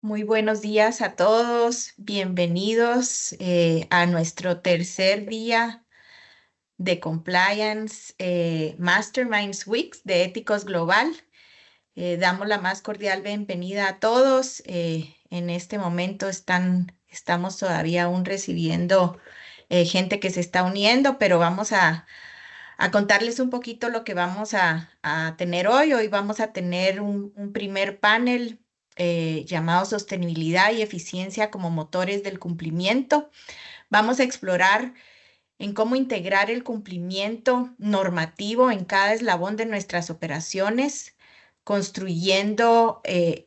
Muy buenos días a todos. Bienvenidos a nuestro tercer día de Compliance Masterminds Weeks de Éticos Global. Damos la más cordial bienvenida a todos. En este momento estamos todavía aún recibiendo gente que se está uniendo, pero vamos a contarles un poquito lo que vamos a tener hoy. Hoy vamos a tener un primer panel llamado Sostenibilidad y Eficiencia como motores del cumplimiento. Vamos a explorar en cómo integrar el cumplimiento normativo en cada eslabón de nuestras operaciones, construyendo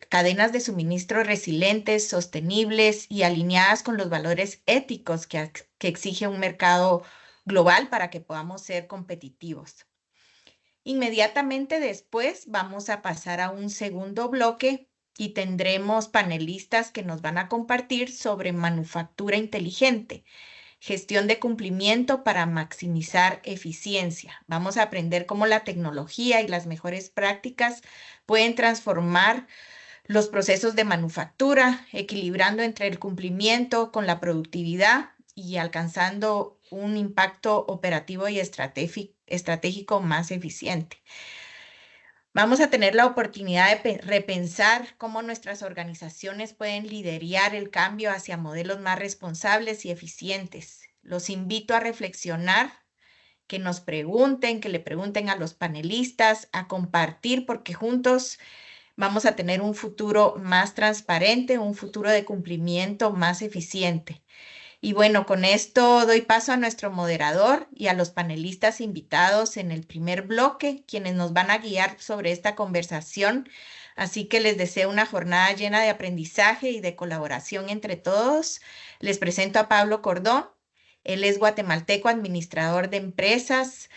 cadenas de suministro resilientes, sostenibles y alineadas con los valores éticos que exige un mercado global para que podamos ser competitivos. Inmediatamente después vamos a pasar a un segundo bloque y tendremos panelistas que nos van a compartir sobre manufactura inteligente, gestión de cumplimiento para maximizar eficiencia. Vamos a aprender cómo la tecnología y las mejores prácticas pueden transformar los procesos de manufactura, equilibrando entre el cumplimiento con la productividad y alcanzando un impacto operativo y estratégico más eficiente. Vamos a tener la oportunidad de repensar cómo nuestras organizaciones pueden liderar el cambio hacia modelos más responsables y eficientes. Los invito a reflexionar, que nos pregunten, que le pregunten a los panelistas, a compartir, porque juntos vamos a tener un futuro más transparente, un futuro de cumplimiento más eficiente. Y bueno, con esto doy paso a nuestro moderador y a los panelistas invitados en el primer bloque, quienes nos van a guiar sobre esta conversación. Así que les deseo una jornada llena de aprendizaje y de colaboración entre todos. Les presento a Pablo Cordón. Él es guatemalteco, administrador de empresas.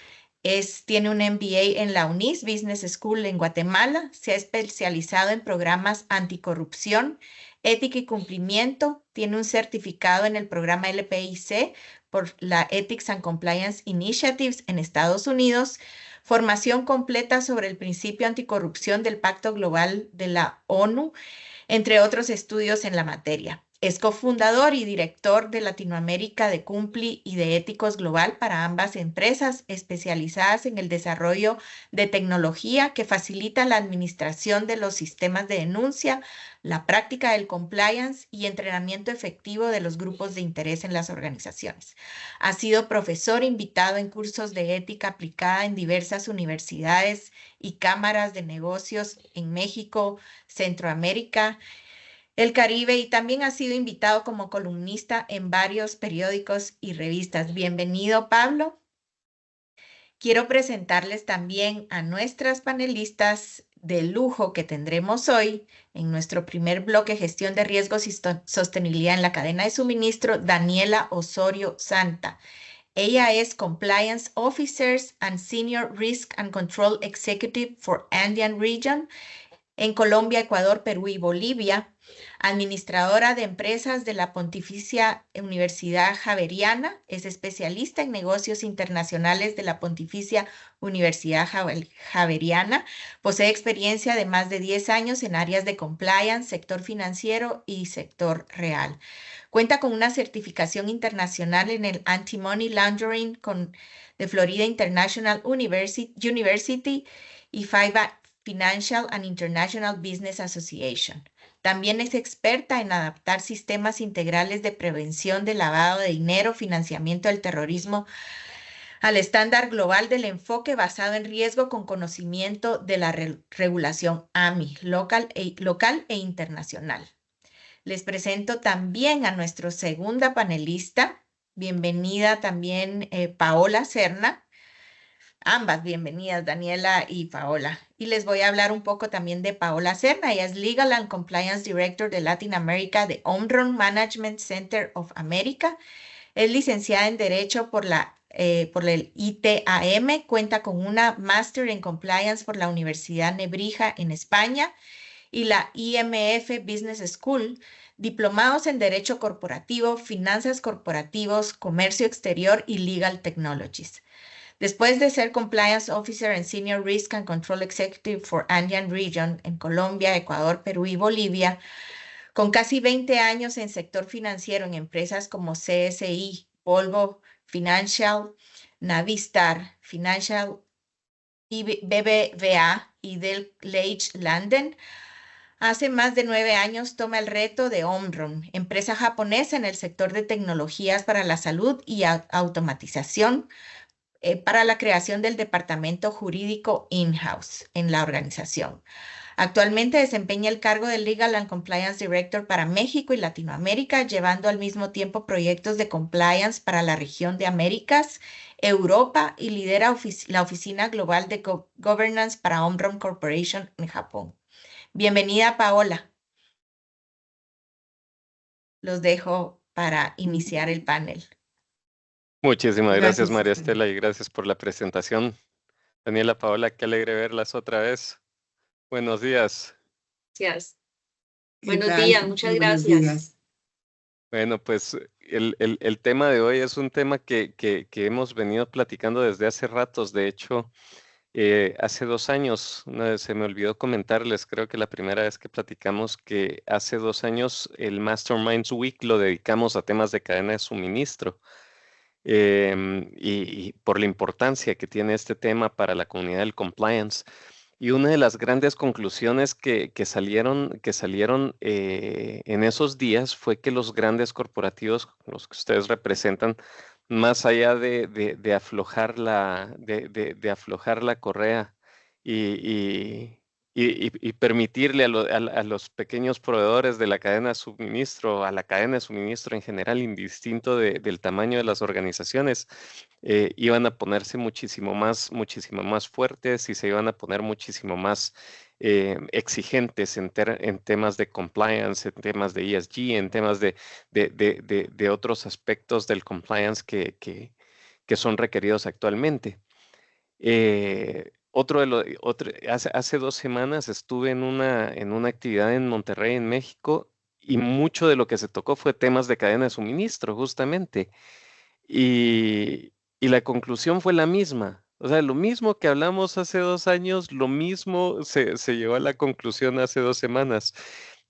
Tiene un MBA en la UNIS Business School en Guatemala. Se ha especializado en programas anticorrupción, ética y cumplimiento. Tiene un certificado en el programa LPIC por la Ethics and Compliance Initiatives en Estados Unidos. Formación completa sobre el principio anticorrupción del Pacto Global de la ONU, entre otros estudios en la materia. Es cofundador y director de Latinoamérica de Cumpli y de Éticos Global para ambas empresas especializadas en el desarrollo de tecnología que facilita la administración de los sistemas de denuncia, la práctica del compliance y entrenamiento efectivo de los grupos de interés en las organizaciones. Ha sido profesor invitado en cursos de ética aplicada en diversas universidades y cámaras de negocios en México, Centroamérica, el Caribe, y también ha sido invitado como columnista en varios periódicos y revistas. Bienvenido, Pablo. Quiero presentarles también a nuestras panelistas de lujo que tendremos hoy en nuestro primer bloque, Gestión de Riesgos y Sostenibilidad en la Cadena de Suministro, Daniela Osorio Santa. Ella es Compliance Officer and Senior Risk and Control Executive for Andean Region en Colombia, Ecuador, Perú y Bolivia, administradora de empresas de la Pontificia Universidad Javeriana, es especialista en negocios internacionales de la Pontificia Universidad Javeriana, posee experiencia de más de 10 años en áreas de compliance, sector financiero y sector real. Cuenta con una certificación internacional en el Anti-Money Laundering de Florida International University y FIBA Financial and International Business Association. También es experta en adaptar sistemas integrales de prevención de lavado de dinero, financiamiento del terrorismo al estándar global del enfoque basado en riesgo con conocimiento de la regulación AMI, local e internacional. Les presento también a nuestra segunda panelista. Bienvenida también Paola Serna. Ambas bienvenidas, Daniela y Paola. Y les voy a hablar un poco también de Paola Serna. Ella es Legal and Compliance Director de Latin America de Omron Management Center of America. Es licenciada en Derecho por el ITAM. Cuenta con una Master en Compliance por la Universidad Nebrija en España y la IMF Business School, diplomados en Derecho Corporativo, Finanzas Corporativos, Comercio Exterior y Legal Technologies. Después de ser Compliance Officer and Senior Risk and Control Executive for Andean Region en Colombia, Ecuador, Perú y Bolivia, Con casi 20 años en sector financiero en empresas como CSI, Volvo Financial, Navistar Financial, BBVA y Del Leigh Landen, hace más de 9 años toma el reto de Omron, empresa japonesa en el sector de tecnologías para la salud y automatización, para la creación del departamento jurídico in-house en la organización. Actualmente desempeña el cargo de Legal and Compliance Director para México y Latinoamérica, llevando al mismo tiempo proyectos de compliance para la región de Américas, Europa y lidera la oficina global de governance para Omron Corporation en Japón. Bienvenida, Paola. Los dejo para iniciar el panel. Muchísimas gracias, María Estela, y gracias por la presentación. Daniela, Paola, qué alegre verlas otra vez. Buenos días. Gracias. Buenos días, muchas gracias. Bueno, pues el tema de hoy es un tema que hemos venido platicando desde hace ratos. De hecho, hace 2 años, se me olvidó comentarles, creo que la primera vez que platicamos, que hace 2 años el Masterminds Week lo dedicamos a temas de cadena de suministro. Y por la importancia que tiene este tema para la comunidad del compliance. Y una de las grandes conclusiones que salieron en esos días fue que los grandes corporativos, los que ustedes representan, más allá de aflojar de aflojar la correa y permitirle a los pequeños proveedores de la cadena de suministro, a la cadena de suministro en general, indistinto del tamaño de las organizaciones, iban a ponerse muchísimo más fuertes y se iban a poner muchísimo más exigentes en temas de compliance, en temas de ESG, en temas de otros aspectos del compliance que son requeridos actualmente. Hace 2 semanas estuve en una actividad en Monterrey, en México, y mucho de lo que se tocó fue temas de cadena de suministro, justamente. Y la conclusión fue la misma. O sea, lo mismo que hablamos hace 2 años, lo mismo se llevó a la conclusión hace 2 semanas.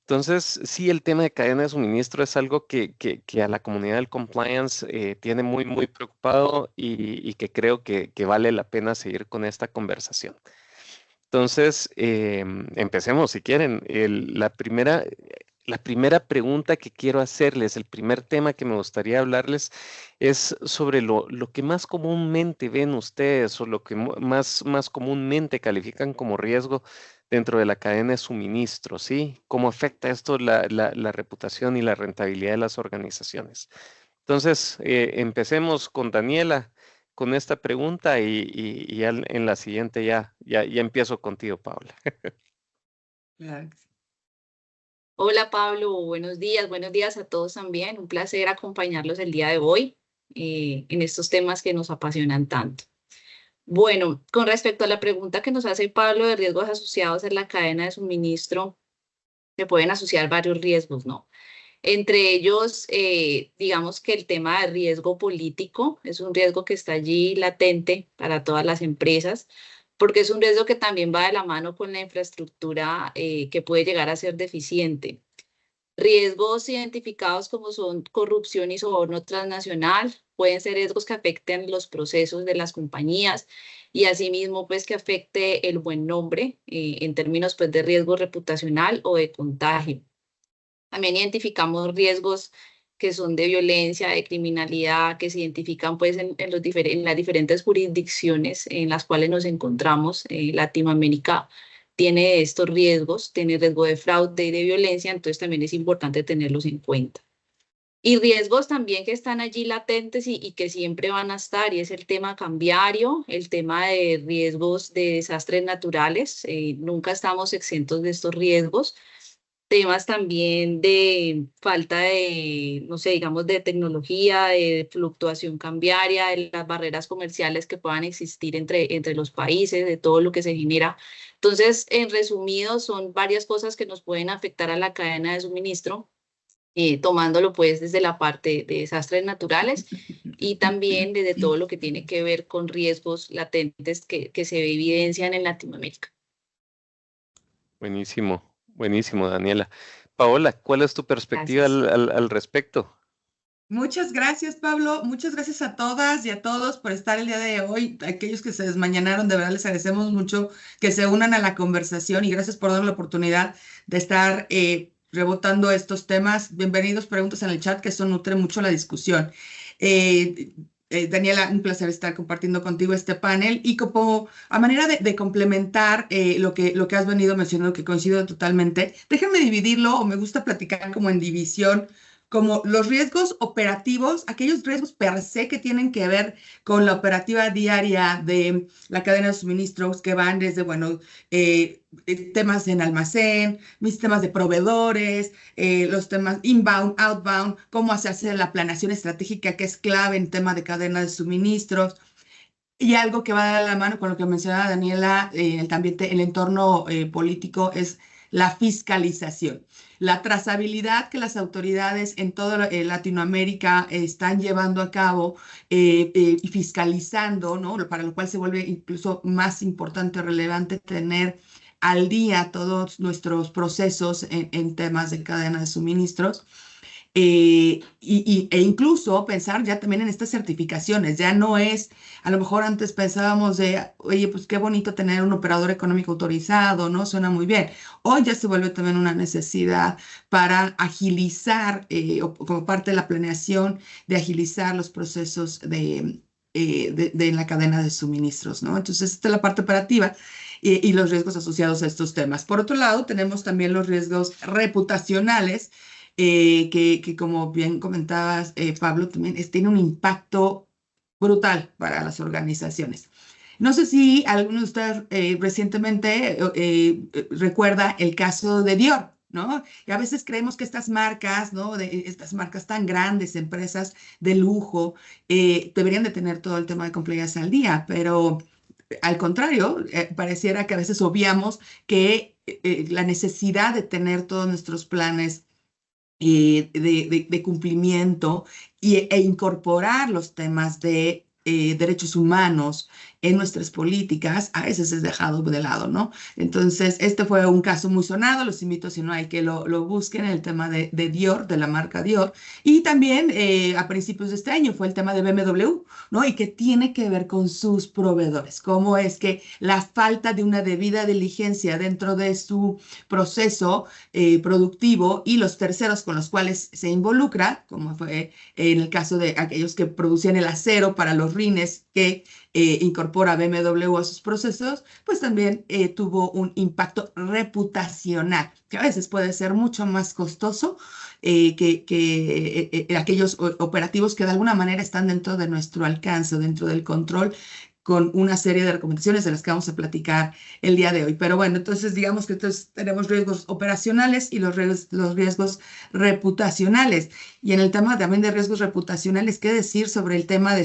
Entonces, sí, el tema de cadena de suministro es algo que a la comunidad del compliance tiene muy, muy preocupado y que creo que vale la pena seguir con esta conversación. Entonces, empecemos si quieren. La primera pregunta que quiero hacerles, el primer tema que me gustaría hablarles es sobre lo que más comúnmente ven ustedes o lo que más comúnmente califican como riesgo dentro de la cadena de suministro, ¿sí? ¿Cómo afecta esto la reputación y la rentabilidad de las organizaciones? Entonces, empecemos con Daniela con esta pregunta y ya en la siguiente ya empiezo contigo, Paula. Gracias. Hola Pablo, buenos días a todos también. Un placer acompañarlos el día de hoy en estos temas que nos apasionan tanto. Bueno, con respecto a la pregunta que nos hace Pablo de riesgos asociados en la cadena de suministro, se pueden asociar varios riesgos, ¿no? Entre ellos, digamos que el tema de riesgo político es un riesgo que está allí latente para todas las empresas, porque es un riesgo que también va de la mano con la infraestructura que puede llegar a ser deficiente. Riesgos identificados como son corrupción y soborno transnacional, pueden ser riesgos que afecten los procesos de las compañías y asimismo pues que afecte el buen nombre en términos pues de riesgo reputacional o de contagio. También identificamos riesgos que son de violencia, de criminalidad, que se identifican pues en las diferentes jurisdicciones en las cuales nos encontramos. Latinoamérica tiene estos riesgos, tiene riesgo de fraude y de violencia, entonces también es importante tenerlos en cuenta. Y riesgos también que están allí latentes y que siempre van a estar, y es el tema cambiario, el tema de riesgos de desastres naturales. Nunca estamos exentos de estos riesgos. Temas también de falta de, no sé, digamos, de tecnología, de fluctuación cambiaria, de las barreras comerciales que puedan existir entre los países, de todo lo que se genera. Entonces, en resumido, son varias cosas que nos pueden afectar a la cadena de suministro, tomándolo pues desde la parte de desastres naturales y también desde todo lo que tiene que ver con riesgos latentes que se evidencian en Latinoamérica. Buenísimo, Daniela. Paola, ¿cuál es tu perspectiva Gracias. al respecto? Muchas gracias, Pablo. Muchas gracias a todas y a todos por estar el día de hoy. Aquellos que se desmañanaron, de verdad les agradecemos mucho que se unan a la conversación y gracias por darnos la oportunidad de estar rebotando estos temas. Bienvenidos, preguntas en el chat, que eso nutre mucho la discusión. Daniela, un placer estar compartiendo contigo este panel y como a manera de complementar lo que has venido mencionando, que coincido totalmente, déjenme dividirlo o me gusta platicar como en división como los riesgos operativos, aquellos riesgos per se que tienen que ver con la operativa diaria de la cadena de suministros que van desde, bueno, temas en almacén, mis temas de proveedores, los temas inbound, outbound, cómo se hace la planeación estratégica que es clave en tema de cadena de suministros. Y algo que va de la mano con lo que mencionaba Daniela, también el entorno político es la fiscalización, la trazabilidad que las autoridades en toda Latinoamérica están llevando a cabo y fiscalizando, ¿no? Para lo cual se vuelve incluso más importante o relevante tener al día todos nuestros procesos en temas de cadena de suministros. E incluso pensar ya también en estas certificaciones, ya no es, a lo mejor antes pensábamos de, oye, pues qué bonito tener un operador económico autorizado, ¿no? Suena muy bien. Hoy ya se vuelve también una necesidad para agilizar, como parte de la planeación, de agilizar los procesos de la cadena de suministros, ¿no? Entonces, esta es la parte operativa. Y los riesgos asociados a estos temas. Por otro lado, tenemos también los riesgos reputacionales, que como bien comentabas, Pablo, también tiene un impacto brutal para las organizaciones. No sé si alguno de ustedes recientemente recuerda el caso de Dior, ¿no? Y a veces creemos que estas marcas, ¿no? De estas marcas tan grandes, empresas de lujo, deberían de tener todo el tema de compliance al día, pero al contrario, pareciera que a veces obviamos que la necesidad de tener todos nuestros planes de cumplimiento e incorporar los temas de derechos humanos en nuestras políticas, a veces es dejado de lado, ¿no? Entonces, este fue un caso muy sonado, los invito, si no hay que lo busquen, el tema de Dior, de la marca Dior, y también a principios de este año fue el tema de BMW, ¿no? Y que tiene que ver con sus proveedores, cómo es que la falta de una debida diligencia dentro de su proceso productivo y los terceros con los cuales se involucra, como fue en el caso de aquellos que producían el acero para los rines que incorpora BMW a sus procesos, pues también tuvo un impacto reputacional, que a veces puede ser mucho más costoso que aquellos operativos que de alguna manera están dentro de nuestro alcance, dentro del control, con una serie de recomendaciones de las que vamos a platicar el día de hoy. Pero bueno, entonces digamos que entonces tenemos riesgos operacionales y los riesgos reputacionales. Y en el tema también de riesgos reputacionales, ¿qué decir sobre el tema de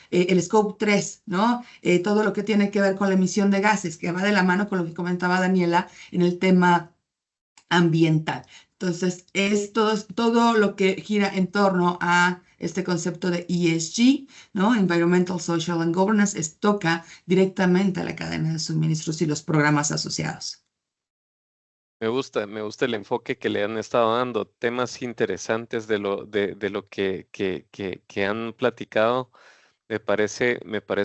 el Scope 3, ¿no? Todo lo que tiene que ver con la emisión de gases, que va de la mano con lo que comentaba Daniela en el tema ambiental. Entonces, es todo lo que gira en torno a este concepto de ESG, ¿no? Environmental, Social and Governance, toca directamente a la cadena de suministros y los programas asociados. Me gusta el enfoque que le han estado dando, temas interesantes de lo que han platicado. Me parece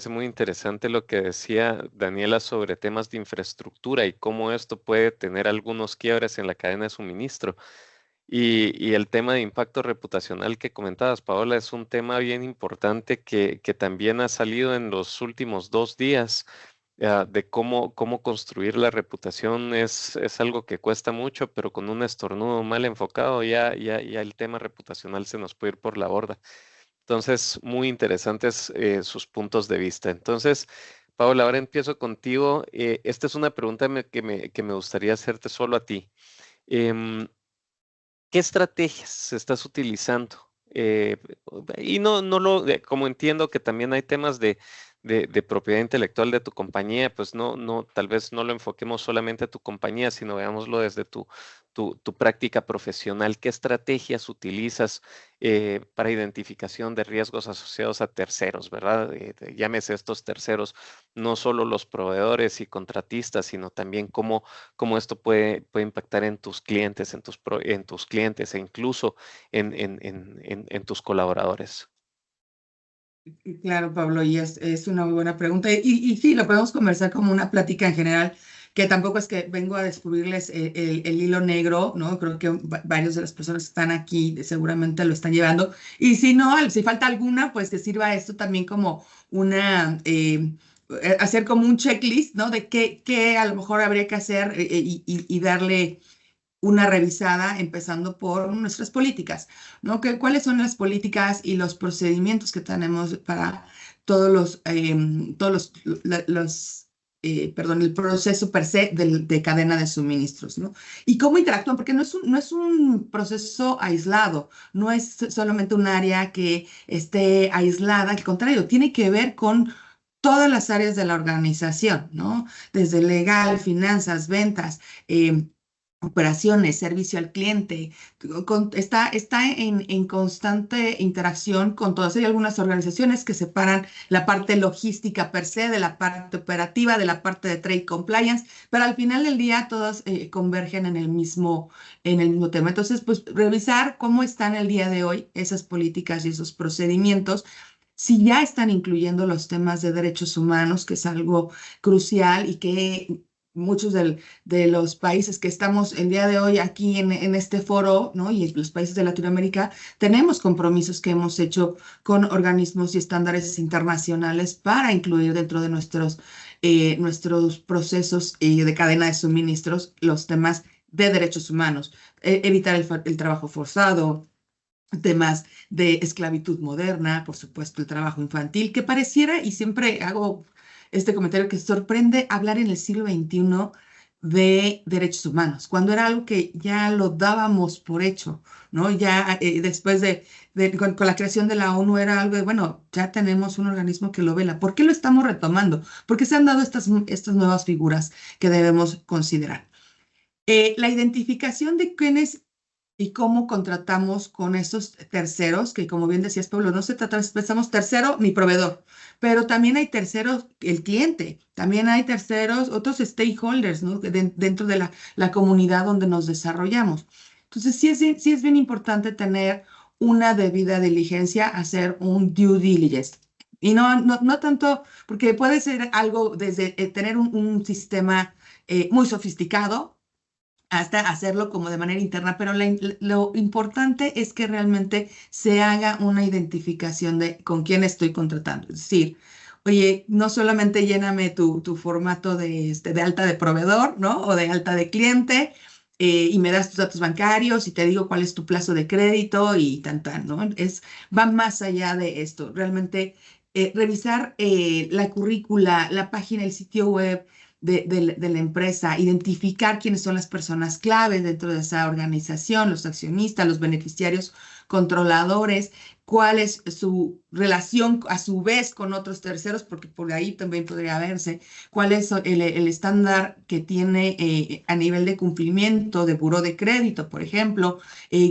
muy interesante lo que decía Daniela sobre temas de infraestructura y cómo esto puede tener algunos quiebres en la cadena de suministro. Y el tema de impacto reputacional que comentabas, Paola, es un tema bien importante que también ha salido en los últimos 2 días, de cómo construir la reputación es algo que cuesta mucho, pero con un estornudo mal enfocado ya el tema reputacional se nos puede ir por la borda. Entonces, muy interesantes sus puntos de vista. Entonces, Paola, ahora empiezo contigo. Esta es una pregunta que me gustaría hacerte solo a ti. Em, ¿Qué estrategias estás utilizando? Y como entiendo que también hay temas de de propiedad intelectual de tu compañía, pues tal vez no lo enfoquemos solamente a tu compañía, sino veámoslo desde tu práctica profesional. ¿Qué estrategias utilizas para identificación de riesgos asociados a terceros, verdad? Llámese estos terceros, no solo los proveedores y contratistas, sino también cómo esto puede impactar en tus clientes, en tus clientes e incluso en tus colaboradores. Claro, Pablo, y es una muy buena pregunta. Y sí, lo podemos conversar como una plática en general, que tampoco es que vengo a descubrirles el hilo negro, ¿no? Creo que varios de las personas que están aquí seguramente lo están llevando. Y si no, si falta alguna, pues que sirva esto también como hacer como un checklist, ¿no? De qué a lo mejor habría que hacer y darle una revisada, empezando por nuestras políticas, ¿no? ¿Cuáles son las políticas y los procedimientos que tenemos para perdón, el proceso per se de cadena de suministros, ¿no? Y cómo interactúan, porque no es un proceso aislado, no es solamente un área que esté aislada, al contrario, tiene que ver con todas las áreas de la organización, ¿no? Desde legal, finanzas, ventas, operaciones, servicio al cliente, está en constante interacción con todas. Hay algunas organizaciones que separan la parte logística per se de la parte operativa, de la parte de trade compliance, pero al final del día todas convergen en el mismo tema. Entonces, pues revisar cómo están el día de hoy esas políticas y esos procedimientos, si ya están incluyendo los temas de derechos humanos, que es algo crucial y que muchos de los países que estamos el día de hoy aquí en este foro, ¿no? Y los países de Latinoamérica, tenemos compromisos que hemos hecho con organismos y estándares internacionales para incluir dentro de nuestros procesos de cadena de suministros los temas de derechos humanos, evitar el trabajo forzado, temas de esclavitud moderna, por supuesto, el trabajo infantil, que pareciera, y siempre hago este comentario, que sorprende hablar en el siglo XXI de derechos humanos, cuando era algo que ya lo dábamos por hecho, ¿no? Ya después con la creación de la ONU era algo de, bueno, ya tenemos un organismo que lo vela. ¿Por qué lo estamos retomando? Porque se han dado estas nuevas figuras que debemos considerar. La identificación de quiénes y cómo contratamos con esos terceros, que como bien decías, Pablo, no se trata de pensamos tercero ni proveedor, pero también hay terceros, el cliente, también hay terceros, otros stakeholders, ¿no? Dentro de la comunidad donde nos desarrollamos. Entonces, sí es bien importante tener una debida diligencia, hacer un due diligence. Y no tanto, porque puede ser algo desde tener un sistema muy sofisticado, hasta hacerlo como de manera interna, pero lo importante es que realmente se haga una identificación de con quién estoy contratando. Es decir, oye, no solamente lléname tu formato de alta de proveedor, ¿no? O de alta de cliente, y me das tus datos bancarios y te digo cuál es tu plazo de crédito y ¿no? Va más allá de esto. Realmente revisar la currícula, la página, el sitio web de la empresa, identificar quiénes son las personas claves dentro de esa organización, los accionistas, los beneficiarios, controladores, cuál es su relación a su vez con otros terceros, porque por ahí también podría verse cuál es el estándar que tiene a nivel de cumplimiento de buró de crédito, por ejemplo,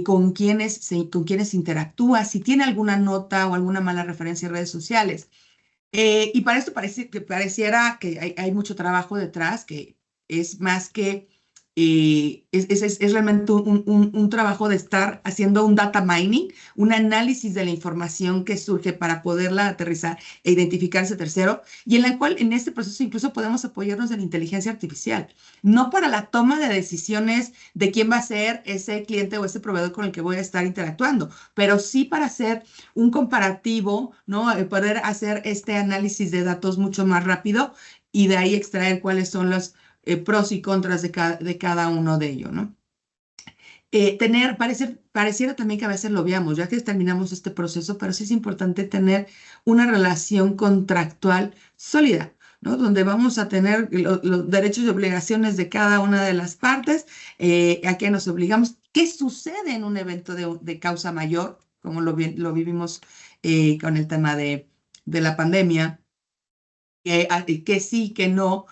con quiénes interactúa, si tiene alguna nota o alguna mala referencia en redes sociales. Y para esto pareciera que hay mucho trabajo detrás, que es más que, es realmente un trabajo de estar haciendo un data mining, un análisis de la información que surge para poderla aterrizar e identificar ese tercero, y en la cual en este proceso incluso podemos apoyarnos de la inteligencia artificial, no para la toma de decisiones de quién va a ser ese cliente o ese proveedor con el que voy a estar interactuando, pero sí para hacer un comparativo, ¿no? Poder hacer este análisis de datos mucho más rápido y de ahí extraer cuáles son los pros y contras de cada uno de ellos, ¿no? Pareciera también que a veces lo veamos, ya que terminamos este proceso, pero sí es importante tener una relación contractual sólida, ¿no? Donde vamos a tener los derechos y obligaciones de cada una de las partes, a qué nos obligamos, qué sucede en un evento de causa mayor, como lo vivimos con el tema de la pandemia, que sí, que no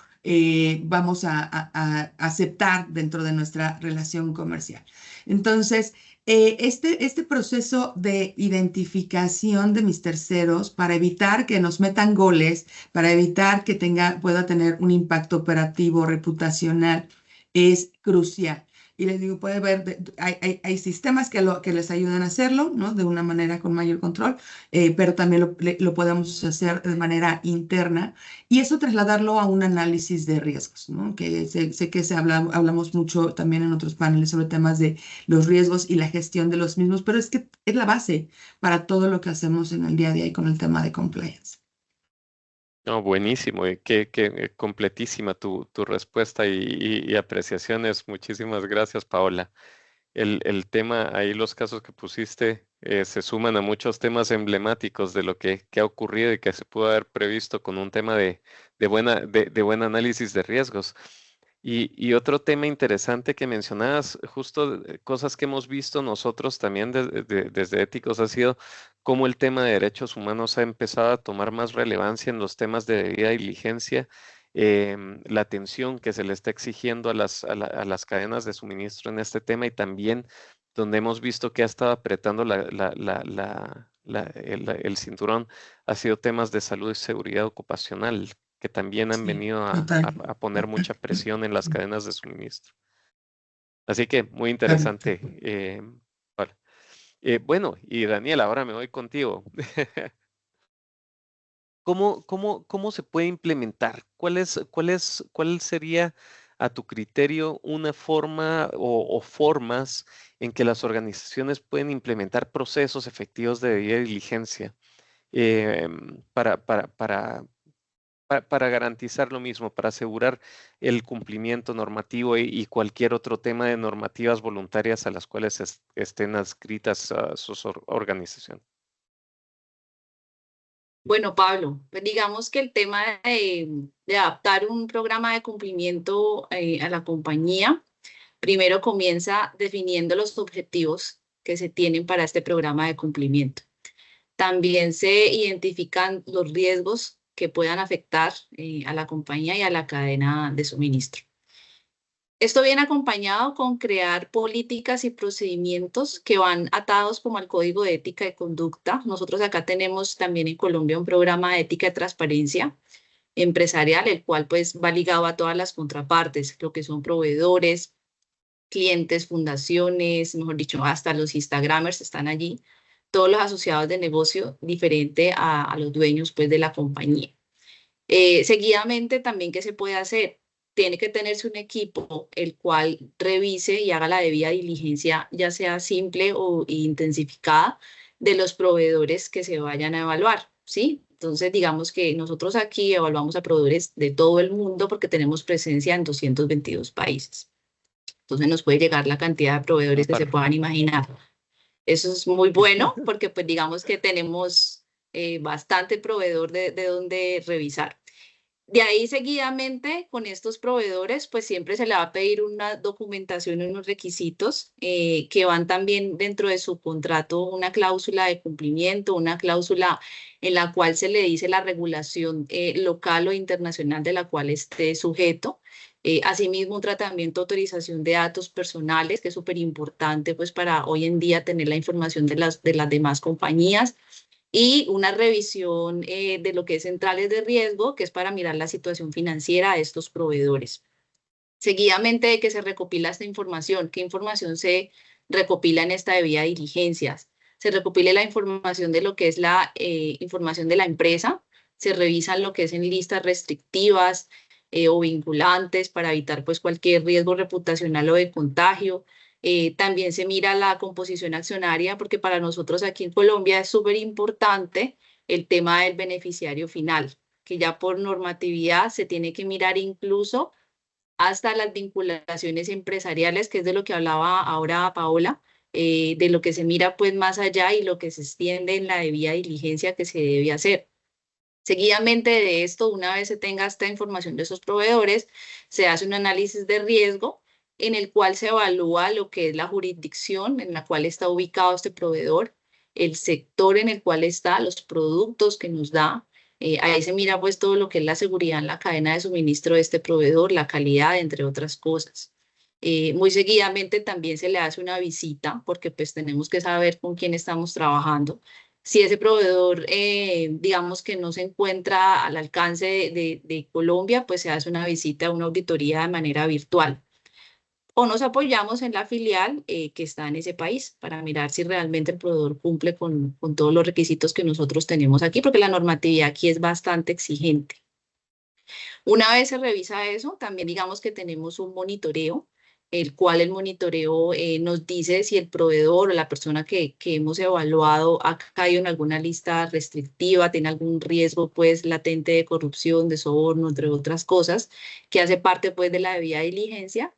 vamos a aceptar dentro de nuestra relación comercial. Entonces, este proceso de identificación de mis terceros para evitar que nos metan goles, para evitar que pueda tener un impacto operativo, reputacional, es crucial. Y les digo, puede ver, hay sistemas que les ayudan a hacerlo, ¿no? De una manera con mayor control, pero también lo podemos hacer de manera interna y eso trasladarlo a un análisis de riesgos, ¿no? Que sé que hablamos mucho también en otros paneles sobre temas de los riesgos y la gestión de los mismos, pero es que es la base para todo lo que hacemos en el día a día y con el tema de compliance. No, buenísimo, completísima tu respuesta y apreciaciones. Muchísimas gracias, Paola. El tema, ahí los casos que pusiste se suman a muchos temas emblemáticos de lo que ha ocurrido y que se pudo haber previsto con un tema de buen análisis de riesgos. Y otro tema interesante que mencionabas, justo cosas que hemos visto nosotros también desde Éticos, ha sido cómo el tema de derechos humanos ha empezado a tomar más relevancia en los temas de debida diligencia, la atención que se le está exigiendo a las cadenas de suministro en este tema y también donde hemos visto que ha estado apretando el cinturón, ha sido temas de salud y seguridad ocupacional que también han Sí, venido total. a poner mucha presión en las cadenas de suministro. Así que muy Claro. interesante. Vale. Bueno, y Daniel, ahora me voy contigo. ¿Cómo se puede implementar? ¿Cuál sería a tu criterio una forma o formas en que las organizaciones pueden implementar procesos efectivos de debida diligencia para garantizar lo mismo, para asegurar el cumplimiento normativo y cualquier otro tema de normativas voluntarias a las cuales estén adscritas a sus organizaciones? Bueno, Pablo, pues digamos que el tema de adaptar un programa de cumplimiento a la compañía, primero comienza definiendo los objetivos que se tienen para este programa de cumplimiento. También se identifican los riesgos que puedan afectar a la compañía y a la cadena de suministro. Esto viene acompañado con crear políticas y procedimientos que van atados como al Código de Ética y Conducta. Nosotros acá tenemos también en Colombia un programa de ética y transparencia empresarial, el cual pues va ligado a todas las contrapartes, lo que son proveedores, clientes, fundaciones, mejor dicho, hasta los Instagramers están allí, todos los asociados de negocio diferente a los dueños pues de la compañía. Seguidamente también, ¿qué se puede hacer? Tiene que tenerse un equipo el cual revise y haga la debida diligencia, ya sea simple o intensificada, de los proveedores que se vayan a evaluar, ¿sí? Entonces, digamos que nosotros aquí evaluamos a proveedores de todo el mundo porque tenemos presencia en 222 países. Entonces, nos puede llegar la cantidad de proveedores que se puedan imaginar. Eso es muy bueno porque, pues, digamos que tenemos bastante proveedor de donde revisar. De ahí seguidamente con estos proveedores, pues siempre se le va a pedir una documentación y unos requisitos que van también dentro de su contrato, una cláusula de cumplimiento, una cláusula en la cual se le dice la regulación local o internacional de la cual esté sujeto. Asimismo, un tratamiento de autorización de datos personales, que es súper importante pues para hoy en día tener la información de las demás compañías. Y una revisión de lo que es centrales de riesgo, que es para mirar la situación financiera de estos proveedores. Seguidamente de que se recopila esta información, ¿qué información se recopila en esta debida diligencias? Se recopila la información de lo que es la información de la empresa, se revisan lo que es en listas restrictivas o vinculantes para evitar pues cualquier riesgo reputacional o de contagio. También se mira la composición accionaria, porque para nosotros aquí en Colombia es súper importante el tema del beneficiario final, que ya por normatividad se tiene que mirar incluso hasta las vinculaciones empresariales, que es de lo que hablaba ahora Paola, de lo que se mira pues más allá y lo que se extiende en la debida diligencia que se debe hacer. Seguidamente de esto, una vez se tenga esta información de esos proveedores, se hace un análisis de riesgo en el cual se evalúa lo que es la jurisdicción en la cual está ubicado este proveedor, el sector en el cual está, los productos que nos da, Ahí se mira pues todo lo que es la seguridad en la cadena de suministro de este proveedor, la calidad, entre otras cosas. Muy seguidamente también se le hace una visita porque pues tenemos que saber con quién estamos trabajando. Si ese proveedor, digamos que no se encuentra al alcance de Colombia, pues se hace una visita, una auditoría de manera virtual. O nos apoyamos en la filial que está en ese país para mirar si realmente el proveedor cumple con todos los requisitos que nosotros tenemos aquí, porque la normatividad aquí es bastante exigente. Una vez se revisa eso, también digamos que tenemos un monitoreo, el cual el monitoreo nos dice si el proveedor o la persona que hemos evaluado ha caído en alguna lista restrictiva, tiene algún riesgo pues latente de corrupción, de soborno, entre otras cosas, que hace parte pues de la debida diligencia.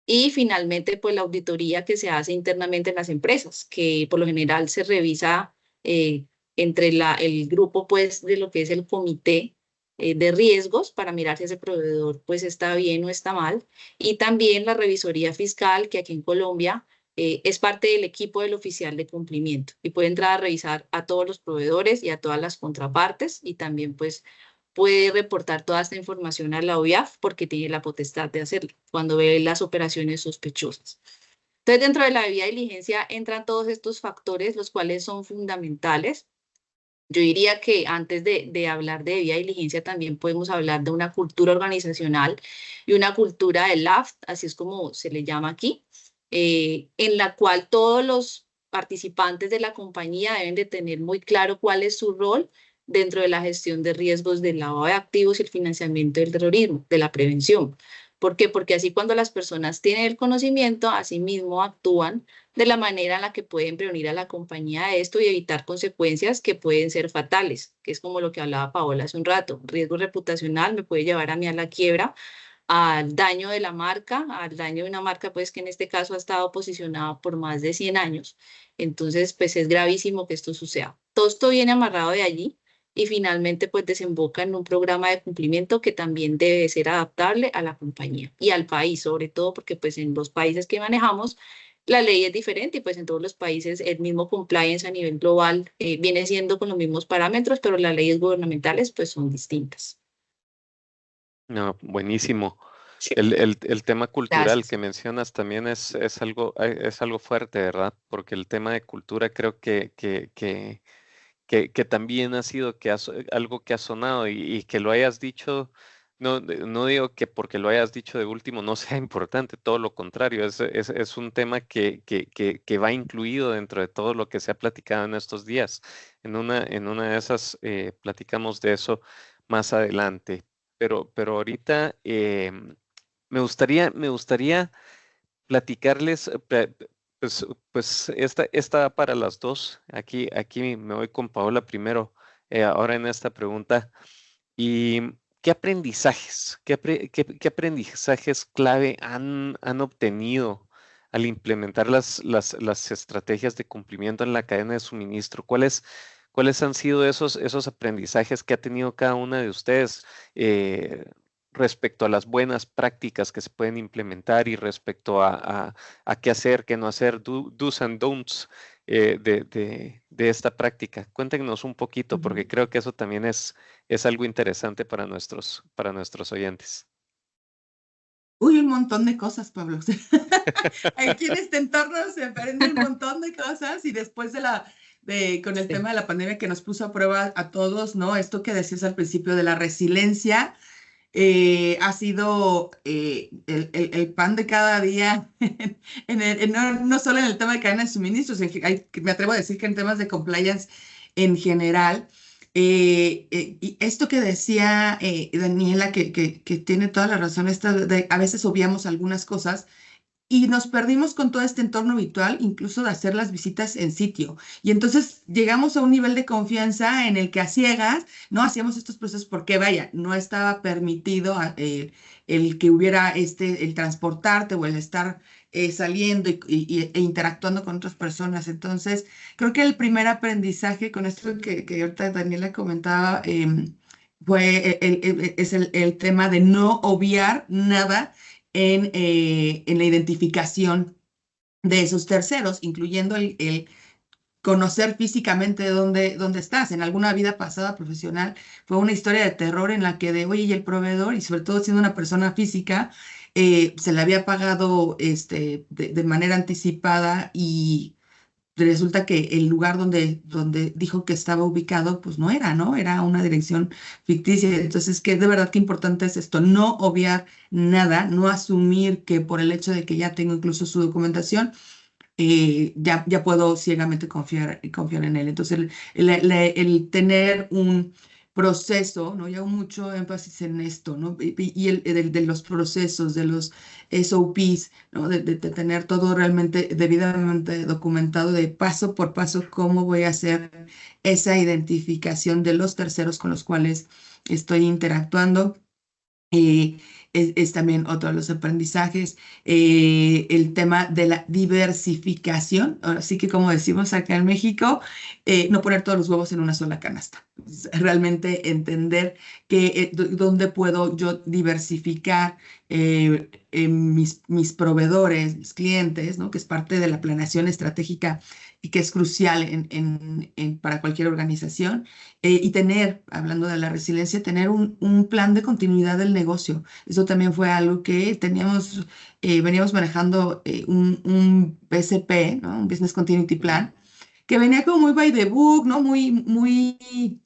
Y finalmente, pues la auditoría que se hace internamente en las empresas, que por lo general se revisa entre el grupo, pues, de lo que es el comité de riesgos para mirar si ese proveedor, pues, está bien o está mal. Y también la revisoría fiscal, que aquí en Colombia es parte del equipo del oficial de cumplimiento y puede entrar a revisar a todos los proveedores y a todas las contrapartes y también, pues, puede reportar toda esta información a la OIAF porque tiene la potestad de hacerlo cuando ve las operaciones sospechosas. Entonces, dentro de la debida diligencia entran todos estos factores, los cuales son fundamentales. Yo diría que antes de hablar de debida diligencia también podemos hablar de una cultura organizacional y una cultura del LAFT, así es como se le llama aquí, en la cual todos los participantes de la compañía deben de tener muy claro cuál es su rol dentro de la gestión de riesgos del lavado de activos y el financiamiento del terrorismo, de la prevención. ¿Por qué? Porque así cuando las personas tienen el conocimiento, así mismo actúan de la manera en la que pueden prevenir a la compañía de esto y evitar consecuencias que pueden ser fatales, que es como lo que hablaba Paola hace un rato. Riesgo reputacional me puede llevar a mí a la quiebra, al daño de la marca, al daño de una marca pues que en este caso ha estado posicionada por más de 100 años. Entonces pues es gravísimo que esto suceda. Todo esto viene amarrado de allí y finalmente pues desemboca en un programa de cumplimiento que también debe ser adaptable a la compañía y al país, sobre todo porque pues en los países que manejamos la ley es diferente y pues en todos los países el mismo compliance a nivel global viene siendo con los mismos parámetros, pero las leyes gubernamentales pues son distintas. No, buenísimo. El tema cultural Gracias. que mencionas también es algo fuerte, ¿verdad? Porque el tema de cultura creo que también ha sido algo que ha sonado y que lo hayas dicho, no digo que porque lo hayas dicho de último no sea importante, todo lo contrario, es un tema que va incluido dentro de todo lo que se ha platicado en estos días. En una de esas platicamos de eso más adelante, pero ahorita me gustaría platicarles, pues esta va para las dos. Aquí me voy con Paola primero, ahora en esta pregunta. ¿Y qué aprendizajes, qué aprendizajes clave han obtenido al implementar las estrategias de cumplimiento en la cadena de suministro? ¿Cuáles han sido esos aprendizajes que ha tenido cada una de ustedes? Respecto a las buenas prácticas que se pueden implementar y respecto a qué hacer, qué no hacer, do's and don'ts de esta práctica. Cuéntenos un poquito, porque creo que eso también es algo interesante para nuestros oyentes. Uy, un montón de cosas, Pablo. Aquí en este entorno se aprende un montón de cosas y después con el tema de la pandemia que nos puso a prueba a todos, ¿no? Esto que decías al principio de la resiliencia, ha sido el pan de cada día, no solo en el tema de cadena de suministros, me atrevo a decir que en temas de compliance en general. Y esto que decía Daniela, que tiene toda la razón, a veces obviamos algunas cosas y nos perdimos con todo este entorno virtual, incluso de hacer las visitas en sitio. Y entonces llegamos a un nivel de confianza en el que a ciegas no hacíamos estos procesos porque, vaya, no estaba permitido el que hubiera el transportarte o el estar saliendo e interactuando con otras personas. Entonces, creo que el primer aprendizaje con esto que ahorita Daniela comentaba es el tema de no obviar nada en la identificación de esos terceros, incluyendo conocer físicamente dónde estás. En alguna vida pasada profesional fue una historia de terror en la que oye, y el proveedor, y sobre todo siendo una persona física, se le había pagado de manera anticipada y resulta que el lugar donde dijo que estaba ubicado, pues no era, ¿no? Era una dirección ficticia. Entonces, que de verdad que importante es esto, no obviar nada, no asumir que por el hecho de que ya tengo incluso su documentación, ya puedo ciegamente confiar en él. Entonces, el tener un proceso, ¿no? Yo hago mucho énfasis en esto, ¿no? Y de los procesos, de los SOPs, ¿no? De tener todo realmente debidamente documentado de paso por paso cómo voy a hacer esa identificación de los terceros con los cuales estoy interactuando. Es también otro de los aprendizajes, el tema de la diversificación. Ahora sí que, como decimos acá en México, no poner todos los huevos en una sola canasta. Realmente entender dónde puedo yo diversificar mis proveedores, mis clientes, ¿no? Que es parte de la planeación estratégica y que es crucial para cualquier organización. Y tener, hablando de la resiliencia, tener un plan de continuidad del negocio. Eso también fue algo que veníamos manejando un BCP, ¿no? Un Business Continuity Plan, que venía como muy by the book, ¿no? Muy,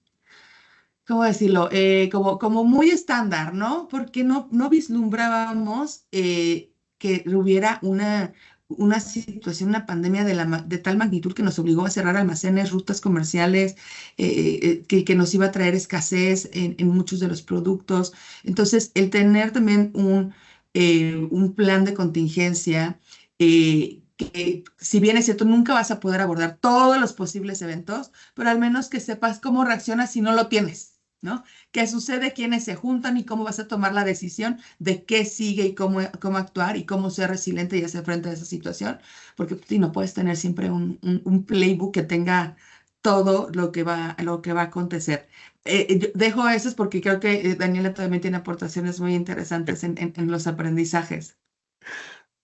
¿cómo decirlo? Como muy estándar, ¿no? Porque no vislumbrábamos que hubiera una situación, una pandemia de tal magnitud que nos obligó a cerrar almacenes, rutas comerciales, que nos iba a traer escasez en muchos de los productos. Entonces, el tener también un plan de contingencia, que si bien es cierto, nunca vas a poder abordar todos los posibles eventos, pero al menos que sepas cómo reaccionas si no lo tienes, ¿no? ¿Qué sucede? ¿Quiénes se juntan y cómo vas a tomar la decisión de qué sigue y cómo actuar y cómo ser resiliente y hacer frente a esa situación? Porque sí, no puedes tener siempre un playbook que tenga todo lo que va a acontecer. Yo dejo eso porque creo que Daniela también tiene aportaciones muy interesantes en los aprendizajes.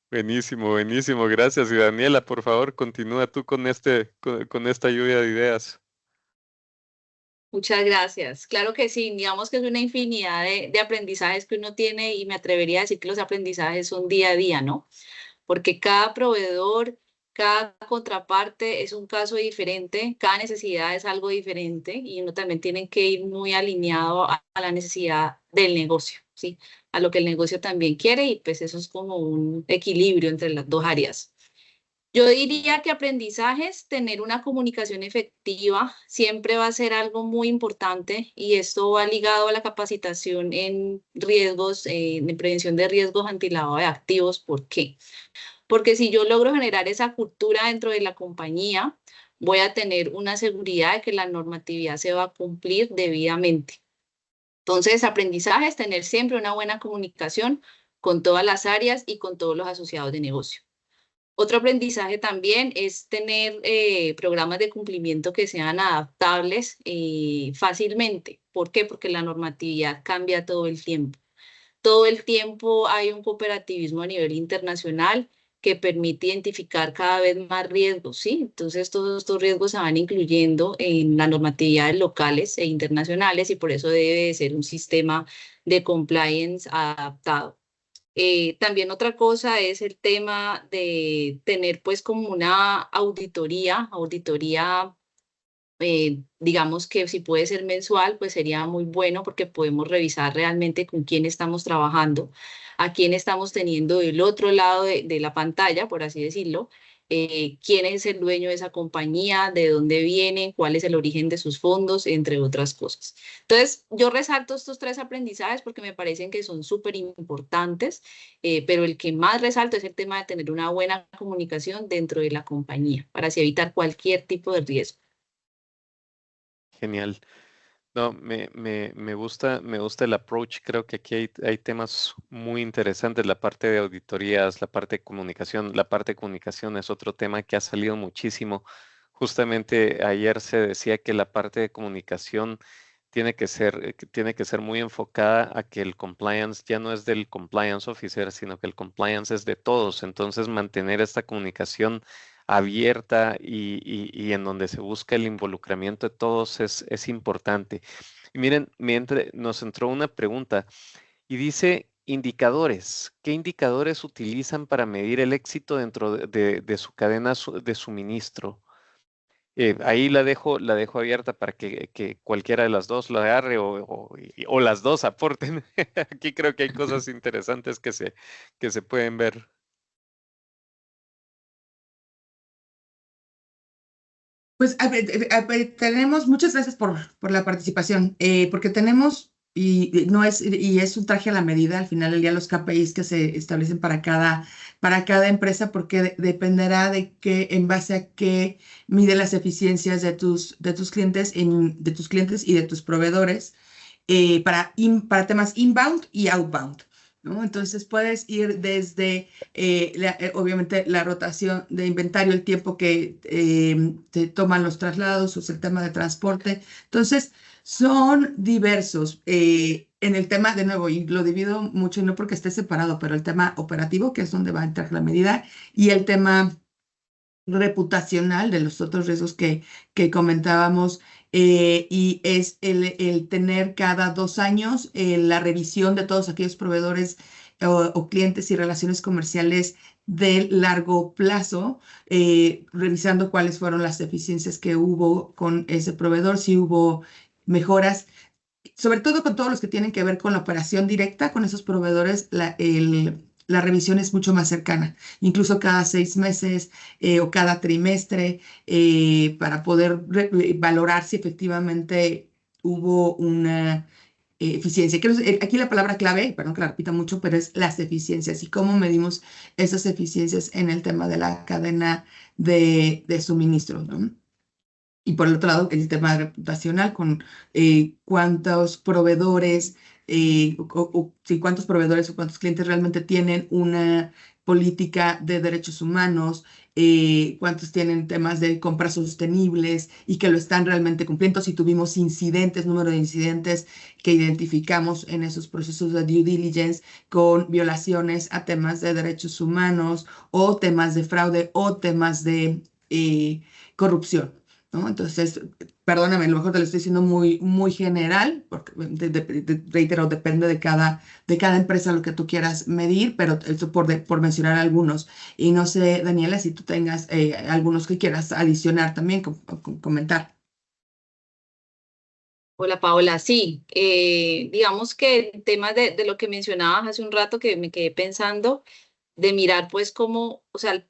Buenísimo, buenísimo, gracias. Y Daniela, por favor, continúa tú con esta lluvia de ideas. Muchas gracias. Claro que sí, digamos que es una infinidad de aprendizajes que uno tiene y me atrevería a decir que los aprendizajes son día a día, ¿no? Porque cada proveedor, cada contraparte es un caso diferente, cada necesidad es algo diferente y uno también tiene que ir muy alineado a la necesidad del negocio, ¿sí? A lo que el negocio también quiere y pues eso es como un equilibrio entre las dos áreas. Yo diría que aprendizajes, tener una comunicación efectiva siempre va a ser algo muy importante y esto va ligado a la capacitación en riesgos, en prevención de riesgos antilavado de activos. ¿Por qué? Porque si yo logro generar esa cultura dentro de la compañía, voy a tener una seguridad de que la normatividad se va a cumplir debidamente. Entonces, aprendizaje es tener siempre una buena comunicación con todas las áreas y con todos los asociados de negocio. Otro aprendizaje también es tener programas de cumplimiento que sean adaptables fácilmente. ¿Por qué? Porque la normatividad cambia todo el tiempo. Todo el tiempo hay un cooperativismo a nivel internacional que permite identificar cada vez más riesgos, ¿sí? Entonces, todos estos riesgos se van incluyendo en las normatividades locales e internacionales y por eso debe de ser un sistema de compliance adaptado. También otra cosa es el tema de tener pues como una auditoría, digamos que si puede ser mensual, pues sería muy bueno porque podemos revisar realmente con quién estamos trabajando, a quién estamos teniendo del otro lado de la pantalla, por así decirlo, quién es el dueño de esa compañía, de dónde viene, cuál es el origen de sus fondos, entre otras cosas. Entonces, yo resalto estos tres aprendizajes porque me parecen que son súper importantes, pero el que más resalto es el tema de tener una buena comunicación dentro de la compañía para así evitar cualquier tipo de riesgo. Genial. No, me gusta el approach. Creo que aquí hay temas muy interesantes. La parte de auditorías, la parte de comunicación. La parte de comunicación es otro tema que ha salido muchísimo. Justamente ayer se decía que la parte de comunicación tiene que ser muy enfocada a que el compliance ya no es del compliance officer, sino que el compliance es de todos. Entonces, mantener esta comunicación abierta y en donde se busca el involucramiento de todos es importante. Y miren, nos entró una pregunta y dice indicadores. ¿Qué indicadores utilizan para medir el éxito dentro de su cadena de suministro? Ahí la dejo abierta para que cualquiera de las dos la agarre o las dos aporten. Aquí creo que hay cosas interesantes que se pueden ver. Pues tenemos, muchas gracias por la participación, porque tenemos, y es un traje a la medida, al final del día los KPIs que se establecen para cada empresa, porque dependerá en base a qué mide las eficiencias de tus clientes, de tus clientes y de tus proveedores, para temas inbound y outbound, ¿no? Entonces puedes ir desde, obviamente, la rotación de inventario, el tiempo que te toman los traslados, o sea, el tema de transporte. Entonces, son diversos. En el tema, de nuevo, y lo divido mucho, y no porque esté separado, pero el tema operativo, que es donde va a entrar la medida, y el tema reputacional de los otros riesgos que comentábamos, y es el tener cada 2 años la revisión de todos aquellos proveedores o clientes y relaciones comerciales de largo plazo, revisando cuáles fueron las eficiencias que hubo con ese proveedor, si hubo mejoras, sobre todo con todos los que tienen que ver con la operación directa con esos proveedores. La revisión es mucho más cercana, incluso cada 6 meses, o cada trimestre, para poder valorar si efectivamente hubo una eficiencia. Aquí la palabra clave, perdón que la repita mucho, pero es las eficiencias y cómo medimos esas eficiencias en el tema de la cadena de suministro, ¿no? Y por el otro lado, el tema reputacional con cuántos proveedores, sí, cuántos proveedores o cuántos clientes realmente tienen una política de derechos humanos, cuántos tienen temas de compras sostenibles y que lo están realmente cumpliendo. Si tuvimos incidentes, número de incidentes que identificamos en esos procesos de due diligence con violaciones a temas de derechos humanos o temas de fraude o temas de corrupción, ¿no? Entonces, perdóname, a lo mejor te lo estoy diciendo muy, muy general, porque reitero, depende de cada empresa lo que tú quieras medir, pero eso por mencionar algunos. Y no sé, Daniela, si tú tengas algunos que quieras adicionar también, comentar. Hola Paola, sí, digamos que el tema de lo que mencionabas hace un rato que me quedé pensando, de mirar pues cómo, o sea, el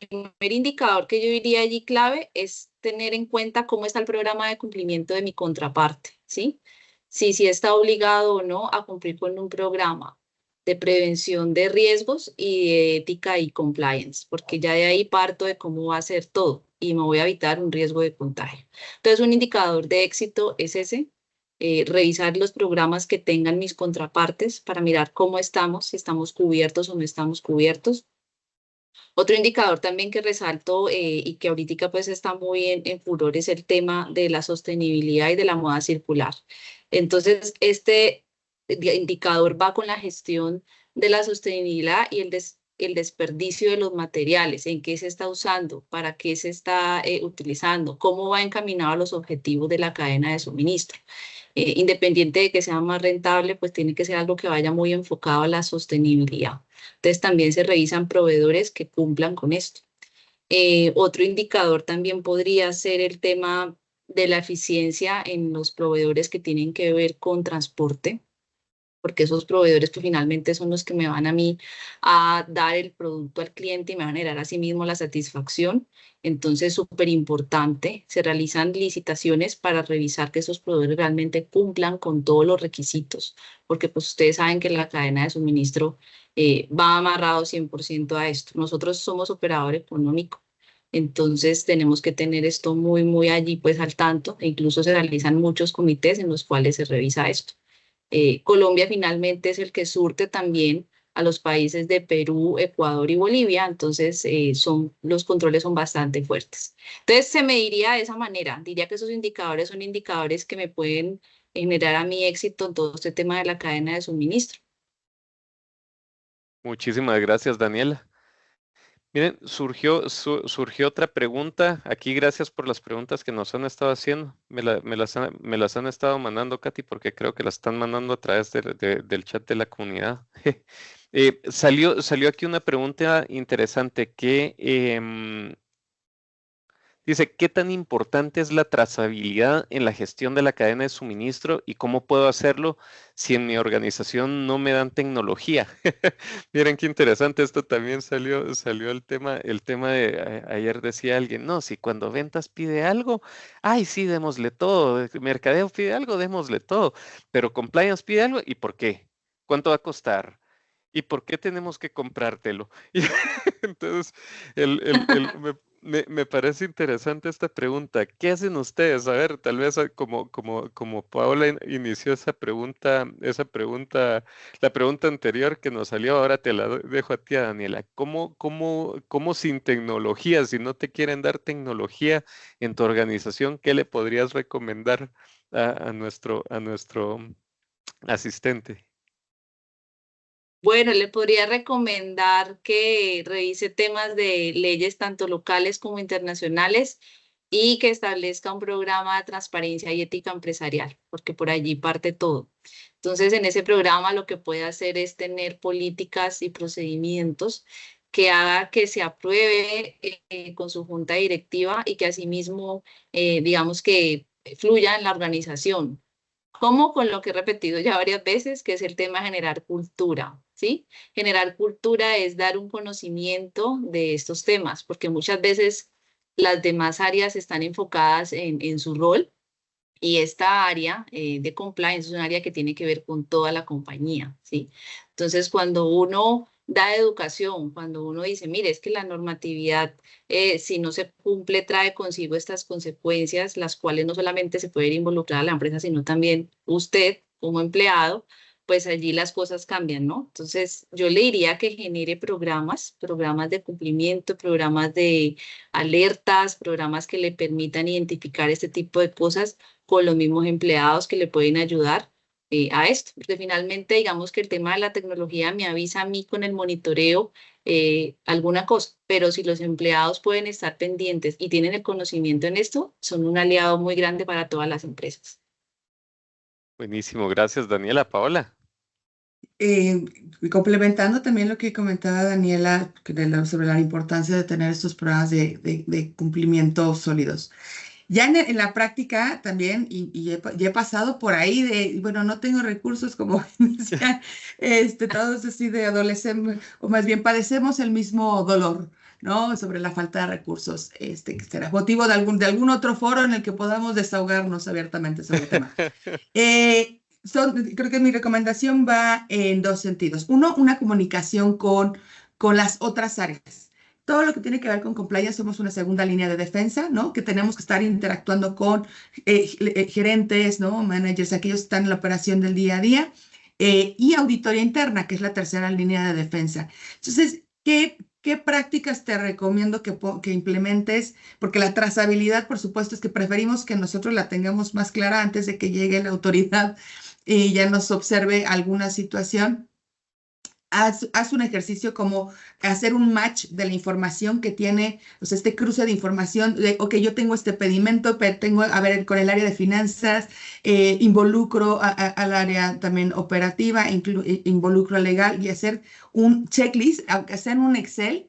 primer indicador que yo diría allí clave es tener en cuenta cómo está el programa de cumplimiento de mi contraparte, ¿sí? Si está obligado o no a cumplir con un programa de prevención de riesgos y de ética y compliance, porque ya de ahí parto de cómo va a ser todo y me voy a evitar un riesgo de contagio. Entonces, un indicador de éxito es ese. Revisar los programas que tengan mis contrapartes para mirar cómo estamos, si estamos cubiertos o no estamos cubiertos. Otro indicador también que resalto, y que ahorita pues está muy en furor, es el tema de la sostenibilidad y de la moda circular. Entonces, este indicador va con la gestión de la sostenibilidad y el desperdicio de los materiales, en qué se está usando, para qué se está utilizando, cómo va encaminado a los objetivos de la cadena de suministro. Independiente de que sea más rentable, pues tiene que ser algo que vaya muy enfocado a la sostenibilidad. Entonces también se revisan proveedores que cumplan con esto. Otro indicador también podría ser el tema de la eficiencia en los proveedores que tienen que ver con transporte, porque esos proveedores que finalmente son los que me van a mí a dar el producto al cliente y me van a generar a sí mismo la satisfacción. Entonces, súper importante, se realizan licitaciones para revisar que esos proveedores realmente cumplan con todos los requisitos, porque pues ustedes saben que la cadena de suministro va amarrado 100% a esto. Nosotros somos operador económico. Entonces tenemos que tener esto muy, muy allí pues al tanto, e incluso se realizan muchos comités en los cuales se revisa esto. Colombia finalmente es el que surte también a los países de Perú, Ecuador y Bolivia, entonces los controles son bastante fuertes. Entonces se mediría de esa manera, diría que esos indicadores son indicadores que me pueden generar a mi éxito en todo este tema de la cadena de suministro. Muchísimas gracias, Daniela. Miren, surgió otra pregunta. Aquí, gracias por las preguntas que nos han estado haciendo. Me las han estado mandando, Katy, porque creo que las están mandando a través del chat de la comunidad. Salió aquí una pregunta interesante que dice, ¿qué tan importante es la trazabilidad en la gestión de la cadena de suministro y cómo puedo hacerlo si en mi organización no me dan tecnología? Miren qué interesante, esto también salió el tema de, ayer decía alguien, no, si cuando ventas pide algo, ay, sí, démosle todo, mercadeo pide algo, démosle todo, pero compliance pide algo, ¿y por qué? ¿Cuánto va a costar? ¿Y por qué tenemos que comprártelo? Entonces, me parece interesante esta pregunta. ¿Qué hacen ustedes? A ver, tal vez como Paola inició esa pregunta, la pregunta anterior que nos salió, ahora te la dejo a ti, Daniela. ¿Cómo sin tecnología, si no te quieren dar tecnología en tu organización, qué le podrías recomendar a nuestro asistente? Bueno, le podría recomendar que revise temas de leyes tanto locales como internacionales y que establezca un programa de transparencia y ética empresarial, porque por allí parte todo. Entonces, en ese programa lo que puede hacer es tener políticas y procedimientos que haga que se apruebe con su junta directiva y que asimismo, digamos que fluya en la organización. Como con lo que he repetido ya varias veces, que es el tema de generar cultura, ¿sí? Generar cultura es dar un conocimiento de estos temas, porque muchas veces las demás áreas están enfocadas en su rol y esta área de compliance es un área que tiene que ver con toda la compañía, ¿sí? Entonces, cuando uno da educación, cuando uno dice, mire, es que la normatividad, si no se cumple, trae consigo estas consecuencias, las cuales no solamente se puede involucrar a la empresa, sino también usted como empleado, pues allí las cosas cambian, ¿no? Entonces, yo le diría que genere programas de cumplimiento, programas de alertas, programas que le permitan identificar este tipo de cosas con los mismos empleados que le pueden ayudar a esto. Porque finalmente, digamos que el tema de la tecnología me avisa a mí con el monitoreo alguna cosa, pero si los empleados pueden estar pendientes y tienen el conocimiento en esto, son un aliado muy grande para todas las empresas. Buenísimo, gracias, Daniela. Paola. Complementando también lo que comentaba Daniela sobre la importancia de tener estos programas de cumplimiento sólidos. Ya en la práctica también, ya he pasado por ahí bueno, no tengo recursos como decía, todos así de adolescentes, o más bien padecemos el mismo dolor, ¿no? Sobre la falta de recursos, que será motivo de algún otro foro en el que podamos desahogarnos abiertamente sobre el tema. Creo que mi recomendación va en dos sentidos. Uno, una comunicación con las otras áreas. Todo lo que tiene que ver con compliance somos una segunda línea de defensa, ¿no? Que tenemos que estar interactuando con gerentes, ¿no? Managers, aquellos que están en la operación del día a día, y auditoría interna, que es la tercera línea de defensa. Entonces, ¿qué prácticas te recomiendo que implementes? Porque la trazabilidad, por supuesto, es que preferimos que nosotros la tengamos más clara antes de que llegue la autoridad y ya nos observe alguna situación. Haz un ejercicio como hacer un match de la información que tiene, o sea, este cruce de información, ok, yo tengo este pedimento, pero tengo, a ver, con el área de finanzas, involucro al área también operativa, involucro legal y hacer un checklist, aunque sea en un Excel.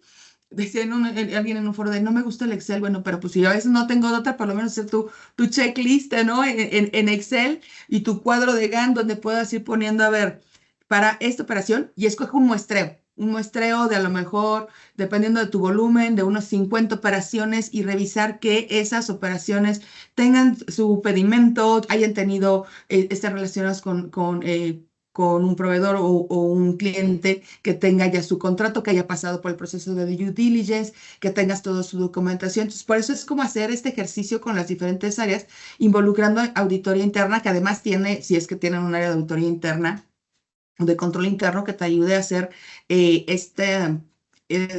Decía alguien en un foro de no me gusta el Excel, bueno, pero pues si a veces no tengo otra, por lo menos hacer tu checklist, ¿no? En Excel y tu cuadro de Gantt donde puedas ir poniendo, a ver, para esta operación y escoge un muestreo de a lo mejor, dependiendo de tu volumen, de unos 50 operaciones y revisar que esas operaciones tengan su pedimento, hayan tenido, estén relacionadas con un proveedor o un cliente que tenga ya su contrato, que haya pasado por el proceso de due diligence, que tengas toda su documentación. Entonces, por eso es como hacer este ejercicio con las diferentes áreas, involucrando auditoría interna, que además tiene, si es que tienen un área de auditoría interna, de control interno que te ayude a hacer este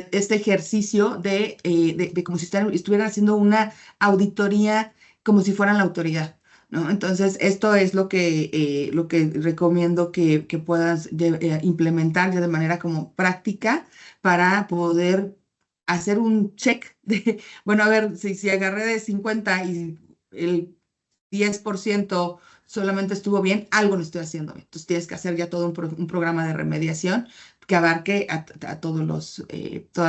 ejercicio de como si estuvieran haciendo una auditoría como si fueran la autoridad, ¿no? Entonces, esto es lo que recomiendo que puedas implementar ya de manera como práctica para poder hacer un check de, bueno, a ver, si agarré de 50 y el 10% solamente estuvo bien, algo no estoy haciendo bien. Entonces tienes que hacer ya todo un programa de remediación que abarque a todas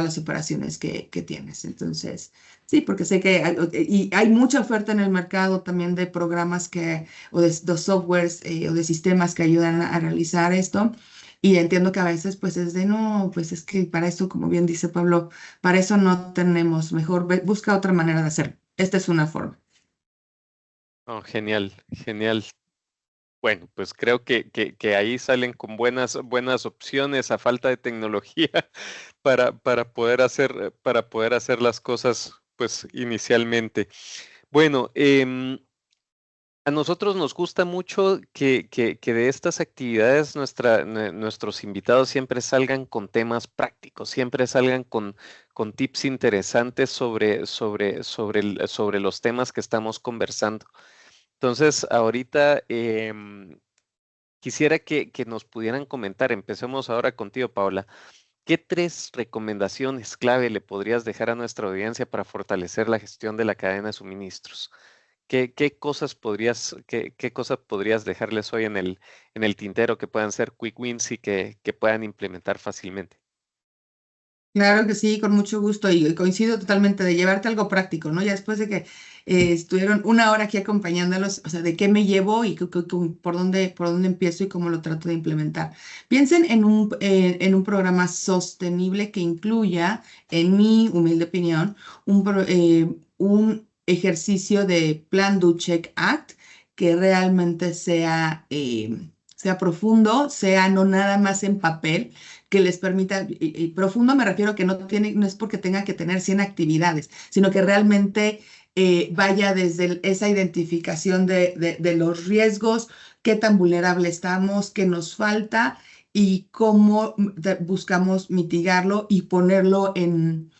las operaciones que tienes. Entonces, sí, porque sé que hay mucha oferta en el mercado también de programas o de softwares o de sistemas que ayudan a realizar esto. Y entiendo que a veces pues es de no, pues es que para eso, como bien dice Pablo, para eso no tenemos, mejor busca otra manera de hacerlo. Esta es una forma. Oh, genial, genial. Bueno, pues creo que ahí salen con buenas opciones a falta de tecnología para poder hacer las cosas, pues inicialmente. Bueno, a nosotros nos gusta mucho que de estas actividades nuestros invitados siempre salgan con temas prácticos, siempre salgan con tips interesantes sobre los temas que estamos conversando. Entonces, ahorita quisiera que nos pudieran comentar, empecemos ahora contigo, Paola. ¿Qué 3 recomendaciones clave le podrías dejar a nuestra audiencia para fortalecer la gestión de la cadena de suministros? ¿Qué cosas qué cosas podrías dejarles hoy en el tintero que puedan ser quick wins y que puedan implementar fácilmente? Claro que sí, con mucho gusto y coincido totalmente de llevarte algo práctico, ¿no? Ya después de que estuvieron una hora aquí acompañándolos, o sea, de qué me llevo y por dónde empiezo y cómo lo trato de implementar. Piensen en un programa sostenible que incluya, en mi humilde opinión, un ejercicio de Plan Do Check Act que realmente sea profundo, sea no nada más en papel que les permita, y profundo me refiero que no es porque tenga que tener 100 actividades, sino que realmente vaya desde esa identificación de los riesgos, qué tan vulnerable estamos, qué nos falta y cómo buscamos mitigarlo y ponerlo en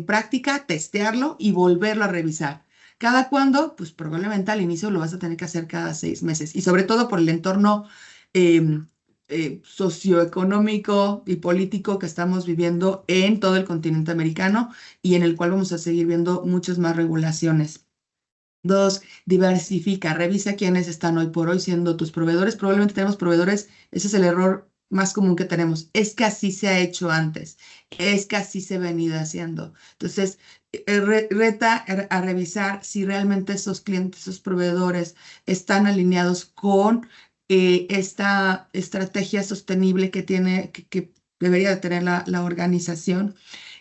práctica, testearlo y volverlo a revisar. ¿Cada cuándo? Pues probablemente al inicio lo vas a tener que hacer cada 6 meses y sobre todo por el entorno em, socioeconómico y político que estamos viviendo en todo el continente americano y en el cual vamos a seguir viendo muchas más regulaciones. 2, diversifica, revisa quiénes están hoy por hoy siendo tus proveedores. Probablemente tenemos proveedores, ese es el error más común que tenemos. Es que así se ha hecho antes, es que así se ha venido haciendo. Entonces, reta a revisar si realmente esos clientes, esos proveedores están alineados con esta estrategia sostenible que debería de tener la organización.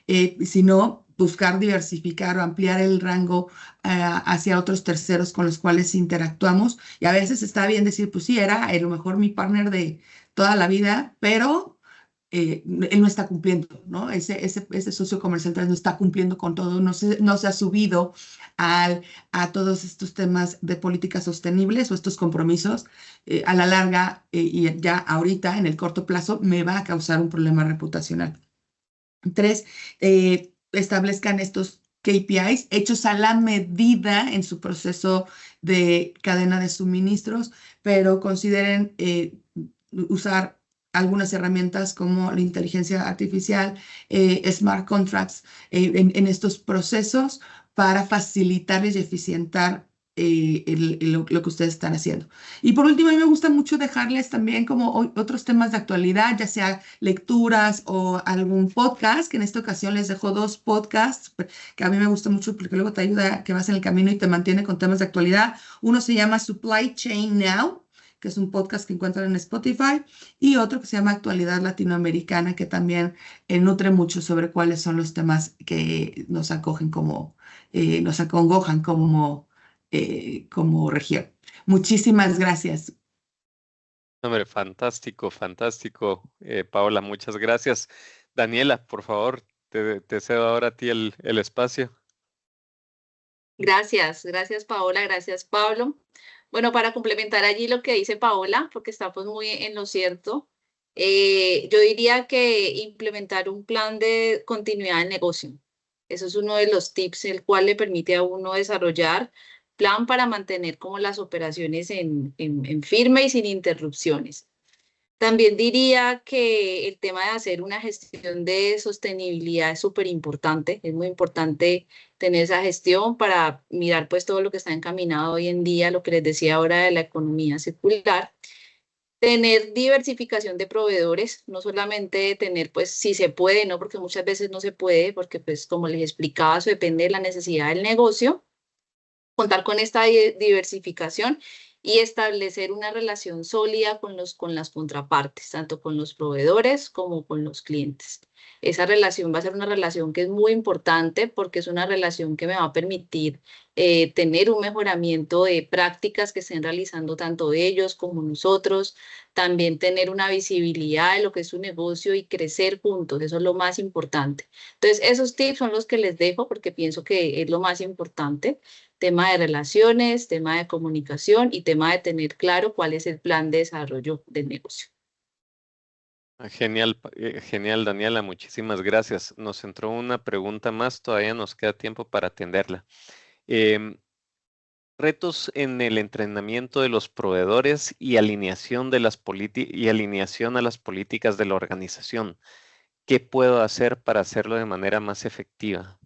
Si no, buscar diversificar o ampliar el rango hacia otros terceros con los cuales interactuamos. Y a veces está bien decir, pues sí, era a lo mejor mi partner de toda la vida, pero él no está cumpliendo, ¿no? Ese socio comercial tal vez no está cumpliendo con todo, no se ha subido a todos estos temas de políticas sostenibles o estos compromisos. A la larga y ya ahorita, en el corto plazo, me va a causar un problema reputacional. 3, establezcan estos KPIs hechos a la medida en su proceso de cadena de suministros, pero consideren usar algunas herramientas como la inteligencia artificial, smart contracts en estos procesos para facilitarles y eficientar lo que ustedes están haciendo. Y por último, a mí me gusta mucho dejarles también como otros temas de actualidad, ya sea lecturas o algún podcast, que en esta ocasión les dejo 2 podcasts que a mí me gusta mucho porque luego te ayuda a que vas en el camino y te mantiene con temas de actualidad. Uno se llama Supply Chain Now, que es un podcast que encuentran en Spotify, y otro que se llama Actualidad Latinoamericana, que también nutre mucho sobre cuáles son los temas que nos acogen nos acongojan como región. Muchísimas gracias. Hombre, fantástico, fantástico, Paola, muchas gracias. Daniela, por favor, te cedo ahora a ti el espacio. Gracias Paola, gracias Pablo. Bueno, para complementar allí lo que dice Paola, porque estamos muy en lo cierto, yo diría que implementar un plan de continuidad de negocio. Eso es uno de los tips, el cual le permite a uno desarrollar plan para mantener como las operaciones en firme y sin interrupciones. También diría que el tema de hacer una gestión de sostenibilidad es súper importante. Es muy importante tener esa gestión para mirar pues todo lo que está encaminado hoy en día, lo que les decía ahora de la economía circular. Tener diversificación de proveedores, no solamente tener, pues, si se puede, ¿no? Porque muchas veces no se puede, porque, pues, como les explicaba, eso depende de la necesidad del negocio. Contar con esta diversificación y establecer una relación sólida con las contrapartes, tanto con los proveedores como con los clientes. Esa relación va a ser una relación que es muy importante porque es una relación que me va a permitir tener un mejoramiento de prácticas que estén realizando tanto ellos como nosotros, también tener una visibilidad de lo que es su negocio y crecer juntos, eso es lo más importante. Entonces, esos tips son los que les dejo porque pienso que es lo más importante. Tema de relaciones, tema de comunicación y tema de tener claro cuál es el plan de desarrollo del negocio. Genial, genial, Daniela, muchísimas gracias. Nos entró una pregunta más, todavía nos queda tiempo para atenderla. Retos en el entrenamiento de los proveedores y alineación a las políticas de la organización. ¿Qué puedo hacer para hacerlo de manera más efectiva?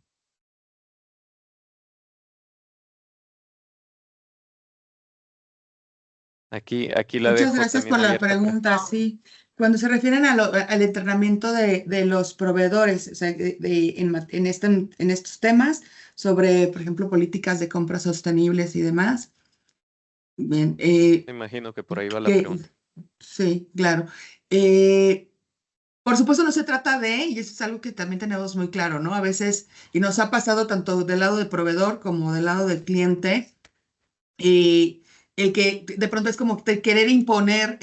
Aquí la Muchas dejo gracias también por la abierta para... pregunta, sí. Cuando se refieren al entrenamiento de los proveedores, o sea, en estos temas sobre, por ejemplo, políticas de compras sostenibles y demás, bien, Me imagino que por ahí va la que pregunta. sí, claro. Por supuesto, no se trata de, y eso es algo que también tenemos muy claro, ¿no? A veces, y nos ha pasado tanto del lado del proveedor como del lado del cliente, y el que de pronto es como querer imponer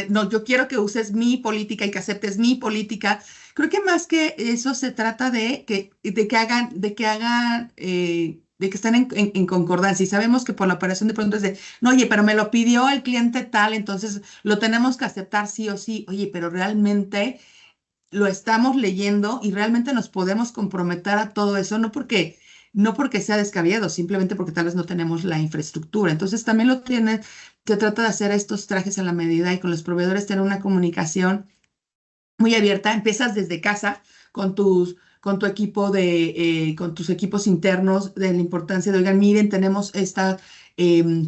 no, yo quiero que uses mi política y que aceptes mi política. Creo que más que eso se trata de que estén en concordancia. Y sabemos que por la operación de pronto es de, no, oye, pero me lo pidió el cliente tal, entonces lo tenemos que aceptar sí o sí. Oye, pero realmente lo estamos leyendo y realmente nos podemos comprometer a todo eso, no porque sea descabellado, simplemente porque tal vez no tenemos la infraestructura. Entonces también se trata de hacer estos trajes a la medida y con los proveedores tener una comunicación muy abierta. Empiezas desde casa con tus equipos internos de la importancia de, oigan, miren, tenemos esta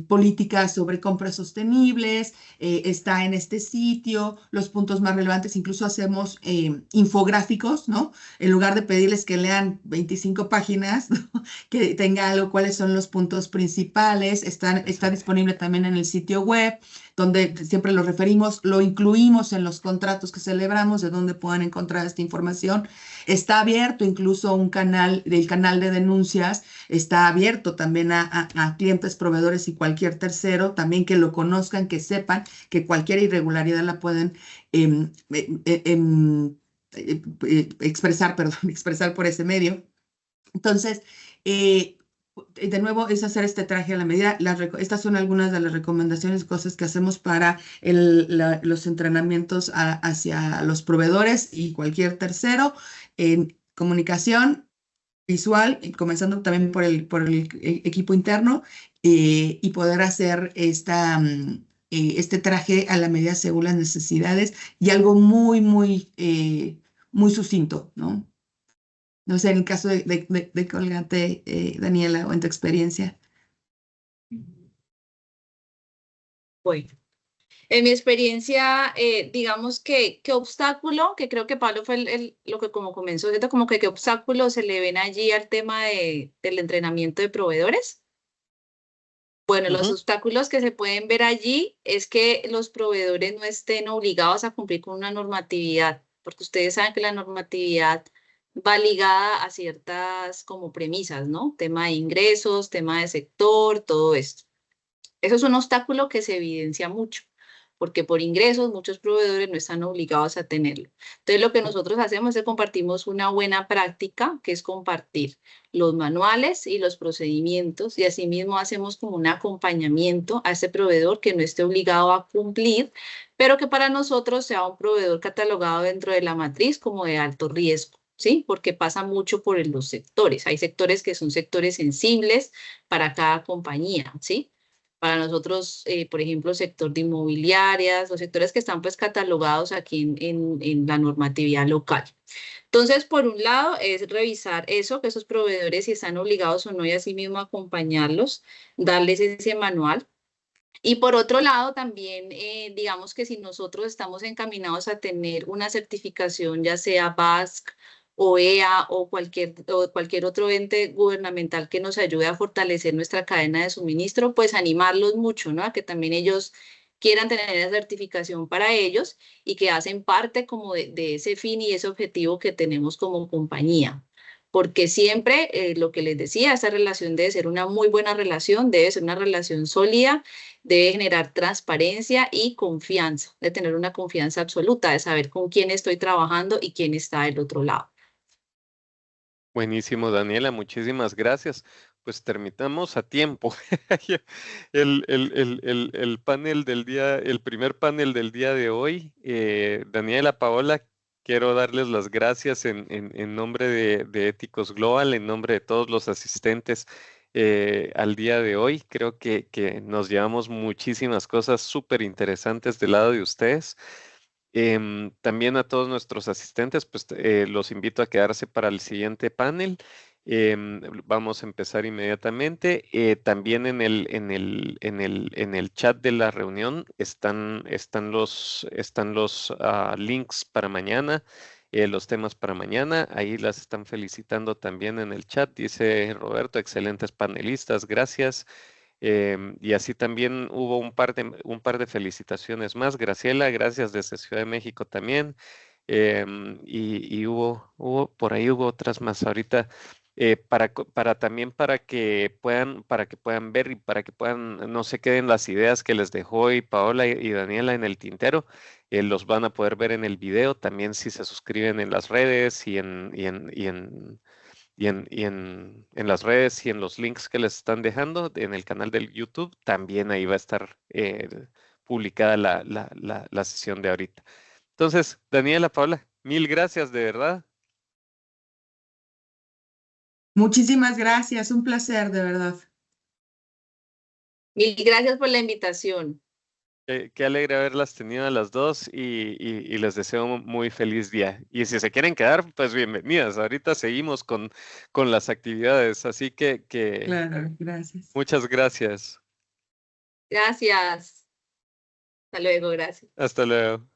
política sobre compras sostenibles, está en este sitio, los puntos más relevantes, incluso hacemos infográficos, ¿no? En lugar de pedirles que lean 25 páginas, ¿no? Que tenga algo, cuáles son los puntos principales, está disponible también en el sitio web donde siempre lo referimos, lo incluimos en los contratos que celebramos, de donde puedan encontrar esta información. Está abierto incluso el canal de denuncias, está abierto también a clientes, proveedores y cualquier tercero, también que lo conozcan, que sepan que cualquier irregularidad la pueden expresar por ese medio. Entonces, de nuevo, es hacer este traje a la medida. Estas son algunas de las recomendaciones, cosas que hacemos para los entrenamientos hacia los proveedores y cualquier tercero en comunicación visual, comenzando también por el equipo interno y poder hacer este traje a la medida según las necesidades y algo muy sucinto, ¿no? No sé, en el caso de Colgate, Daniela, o en tu experiencia. Bueno, en mi experiencia, digamos qué obstáculo, que creo que Pablo fue lo que como comenzó, ¿cierto? Como que qué obstáculo se le ven allí al tema del entrenamiento de proveedores. Bueno, los obstáculos que se pueden ver allí es que los proveedores no estén obligados a cumplir con una normatividad, porque ustedes saben que la normatividad va ligada a ciertas como premisas, ¿no? Tema de ingresos, tema de sector, todo esto. Eso es un obstáculo que se evidencia mucho, porque por ingresos muchos proveedores no están obligados a tenerlo. Entonces, lo que nosotros hacemos es que compartimos una buena práctica, que es compartir los manuales y los procedimientos, y asimismo hacemos como un acompañamiento a ese proveedor que no esté obligado a cumplir, pero que para nosotros sea un proveedor catalogado dentro de la matriz como de alto riesgo. ¿Sí? Porque pasa mucho por los sectores. Hay sectores que son sectores sensibles para cada compañía, ¿sí? Para nosotros, por ejemplo, sector de inmobiliarias, los sectores que están pues catalogados aquí en la normatividad local. Entonces, por un lado, es revisar eso, que esos proveedores si están obligados o no y asimismo acompañarlos, darles ese manual. Y por otro lado, también, digamos que si nosotros estamos encaminados a tener una certificación, ya sea BASC, OEA o cualquier otro ente gubernamental que nos ayude a fortalecer nuestra cadena de suministro, pues animarlos mucho, ¿no? A que también ellos quieran tener esa certificación para ellos y que hacen parte como de ese fin y ese objetivo que tenemos como compañía. Porque siempre, lo que les decía, esa relación debe ser una muy buena relación, debe ser una relación sólida, debe generar transparencia y confianza, de tener una confianza absoluta, de saber con quién estoy trabajando y quién está del otro lado. Buenísimo, Daniela, muchísimas gracias. Pues terminamos a tiempo. El panel del día, el primer panel del día de hoy, Daniela, Paola, quiero darles las gracias en nombre de Éticos Global, en nombre de todos los asistentes al día de hoy. Creo que nos llevamos muchísimas cosas súper interesantes del lado de ustedes. También a todos nuestros asistentes, pues los invito a quedarse para el siguiente panel. Vamos a empezar inmediatamente. También en el chat de la reunión están los links para mañana, los temas para mañana. Ahí las están felicitando también en el chat. Dice Roberto, excelentes panelistas, gracias. Y así también hubo un par de felicitaciones más. Graciela, gracias desde Ciudad de México también. Y por ahí hubo otras más ahorita. También para que puedan ver y para que puedan, no se queden las ideas que les dejó hoy Paola y Daniela en el tintero, los van a poder ver en el video, también si se suscriben en las redes y en las redes y en los links que les están dejando en el canal del YouTube, también ahí va a estar publicada la sesión de ahorita. Entonces, Daniela, Paola, mil gracias de verdad. Muchísimas gracias, un placer, de verdad. Mil gracias por la invitación. Qué alegre haberlas tenido a las dos y les deseo un muy feliz día. Y si se quieren quedar, pues bienvenidas. Ahorita seguimos con las actividades, así que Claro, gracias. muchas gracias. Gracias. Hasta luego, gracias. Hasta luego.